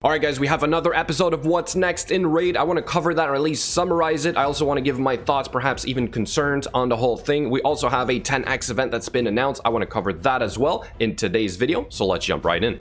Alright guys, we have another episode of What's Next in Raid. I want to cover that or at least summarize it. I also want to give my thoughts, perhaps even concerns on the whole thing. We also have a 10x event that's been announced. I want to cover that as well in today's video, so let's jump right in.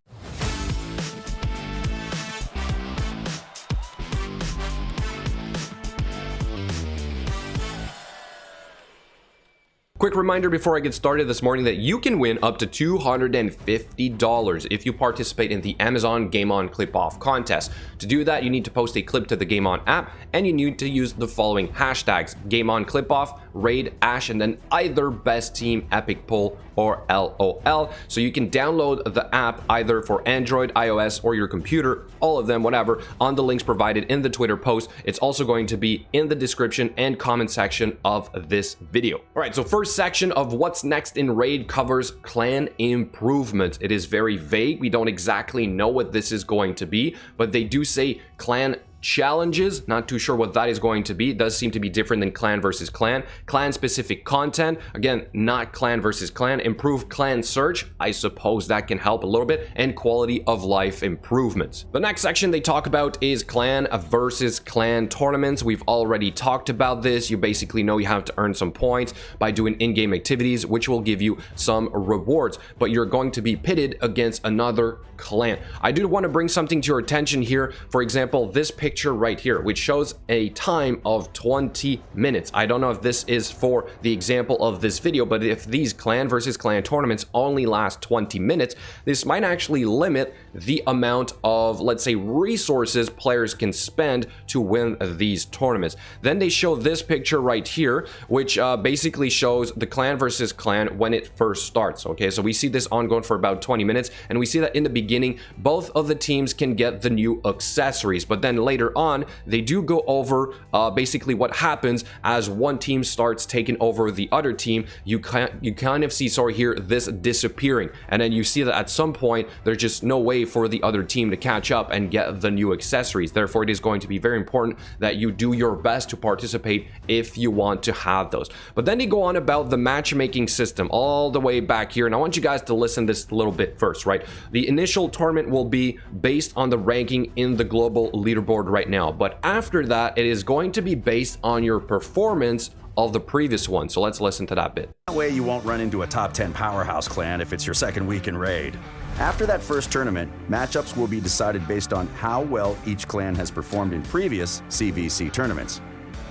Quick reminder before I get started this morning that you can win up to $250 if you participate in the Amazon GameOn Clip-Off Contest. To do that, you need to post a clip to the GameOn app, and you need to use the following hashtags: GameOn Clip-Off, Raid, Ash, and then either Best Team, Epic Poll, or LOL. So you can download the app either for Android, iOS, or your computer, all of them, whatever, on the links provided in the Twitter post. It's also going to be in the description and comment section of this video. All right, so first section of What's Next in Raid covers clan improvements. It is very vague. We don't exactly know what this is going to be, but they do say clan challenges. Not too sure what that is going to be. It does seem to be different than clan versus clan. Clan specific content, again, not clan versus clan. Improved clan search, I suppose that can help a little bit, and quality of life improvements. The next section they talk about is clan versus clan tournaments. We've already talked about this. You basically know you have to earn some points by doing in-game activities, which will give you some rewards, but you're going to be pitted against another clan. I do want to bring something to your attention here. For example, this picture right here, which shows a time of 20 minutes. I don't know if this is for the example of this video, but if these clan versus clan tournaments only last 20 minutes, this might actually limit the amount of, let's say, resources players can spend to win these tournaments. Then they show this picture right here, which basically shows the clan versus clan when it first starts. Okay, so we see this ongoing for about 20 minutes, and we see that in the beginning, both of the teams can get the new accessories, but then later on, they do go over basically what happens as one team starts taking over the other team. You kind of see, sorry, here, this disappearing, and then you see that at some point there's just no way for the other team to catch up and get the new accessories. Therefore, it is going to be very important that you do your best to participate if you want to have those. But then they go on about the matchmaking system all the way back here, and I want you guys to listen this a little bit first, right? The initial tournament will be based on the ranking in the global leaderboard right now, but after that, it is going to be based on your performance of the previous one. So let's listen to that bit. That way you won't run into a top 10 powerhouse clan if it's your second week in Raid. After that first tournament, matchups will be decided based on how well each clan has performed in previous CVC tournaments.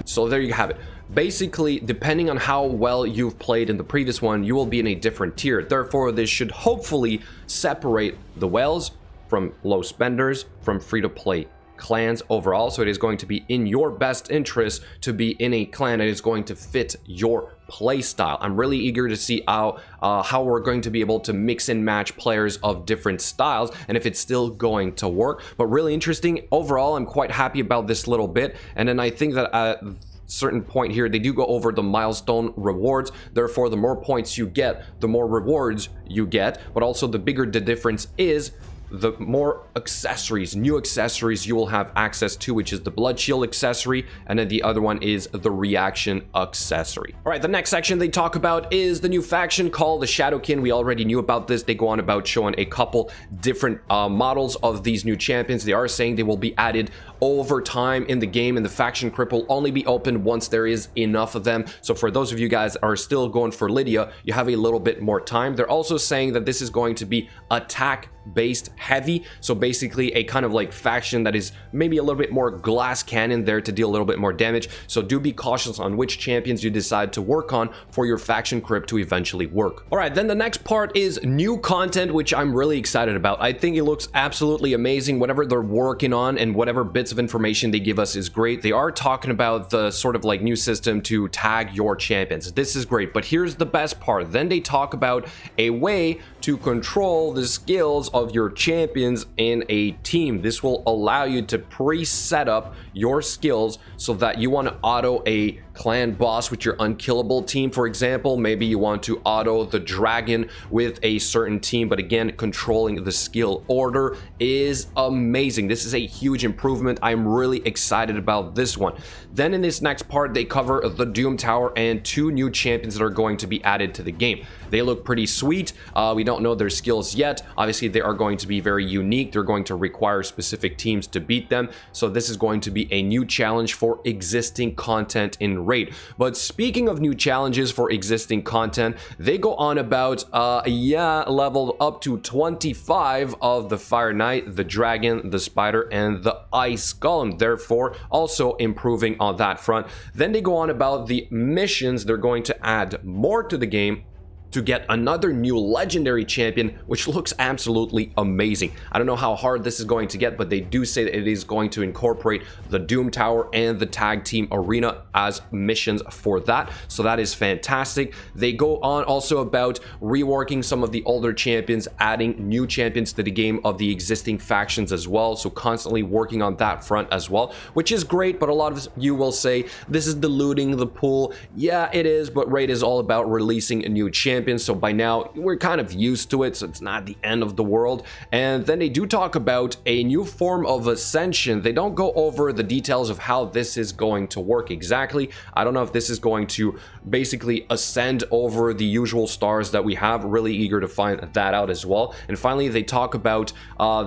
So there you have it. Basically, depending on how well you've played in the previous one, you will be in a different tier. Therefore, this should hopefully separate the whales from low spenders, from free-to-play clans overall. So it is going to be in your best interest to be in a clan that is going to fit your play style. I'm really eager to see how we're going to be able to mix and match players of different styles and if it's still going to work. But really interesting overall. I'm quite happy about this little bit, and then I think that at certain point here they do go over the milestone rewards. Therefore, the more points you get, the more rewards you get, but also the bigger the difference is, the more accessories, new accessories you will have access to, which is the blood shield accessory, and then the other one is the reaction accessory. All right, the next section they talk about is the new faction called the Shadowkin. We already knew about this. They go on about showing a couple different models of these new champions. They are saying they will be added over time in the game, and the faction crypt will only be open once there is enough of them. So for those of you guys that are still going for Lydia, you have a little bit more time. They're also saying that this is going to be attack based heavy, so basically a kind of like faction that is maybe a little bit more glass cannon there to deal a little bit more damage. So do be cautious on which champions you decide to work on for your faction crypt to eventually work. All right, then the next part is new content, which I'm really excited about. I think it looks absolutely amazing. Whatever they're working on and whatever bits of information they give us is great. They are talking about the sort of like new system to tag your champions. This is great, but here's the best part. Then they talk about a way to control the skills of your champions in a team. This will allow you to pre-set up your skills so that you want to auto a clan boss with your unkillable team, for example. Maybe you want to auto the dragon with a certain team, but again, controlling the skill order is amazing. This is a huge improvement. I'm really excited about this one. Then in this next part, they cover the Doom Tower and 2 new champions that are going to be added to the game. They look pretty sweet. We don't know their skills yet. Obviously, they are going to be very unique. They're going to require specific teams to beat them. So this is going to be a new challenge for existing content in Raid. But speaking of new challenges for existing content, they go on about, level up to 25 of the Fire Knight, the Dragon, the Spider, and the Ice Golem. Therefore, also improving on that front. Then they go on about the missions. They're going to add more to the game to get another new legendary champion, which looks absolutely amazing. I don't know how hard this is going to get, but they do say that it is going to incorporate the Doom Tower and the tag team arena as missions for that. So that is fantastic. They go on also about reworking some of the older champions, adding new champions to the game of the existing factions as well. So constantly working on that front as well, which is great. But a lot of you will say this is diluting the pool. Yeah, it is, but Raid is all about releasing a new champion. So by now we're kind of used to it, so it's not the end of the world. And then they do talk about a new form of ascension. They don't go over the details of how this is going to work exactly. I don't know if this is going to basically ascend over the usual stars that we have. Really eager to find that out as well. And finally, they talk about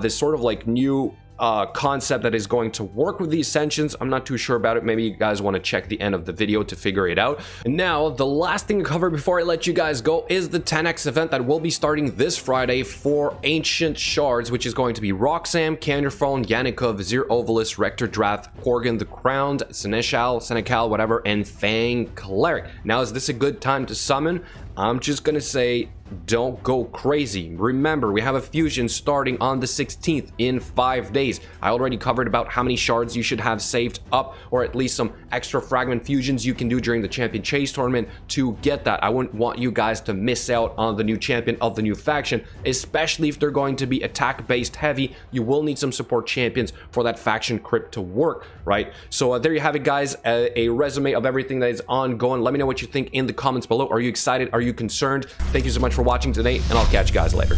this sort of like new concept that is going to work with the ascensions. I'm not too sure about it. Maybe you guys want to check the end of the video to figure it out. And now the last thing to cover before I let you guys go is the 10x event that will be starting this Friday for Ancient Shards, which is going to be Roxanne, Canderphone, Yannikov, Vizier Ovalus, Rector Drath, Korgan the Crowned, Senecal, whatever, and Fang Cleric. Now, is this a good time to summon? I'm just gonna say, don't go crazy. Remember, we have a fusion starting on the 16th in 5 days. I already covered about how many shards you should have saved up, or at least some extra fragment fusions you can do during the champion chase tournament to get that. I wouldn't want you guys to miss out on the new champion of the new faction, especially if they're going to be attack based heavy. You will need some support champions for that faction crypt to work, right? So there you have it, guys, a resume of everything that is ongoing. Let me know what you think in the comments below. Are you excited? Are you concerned? Thank you so much for watching today, and I'll catch you guys later.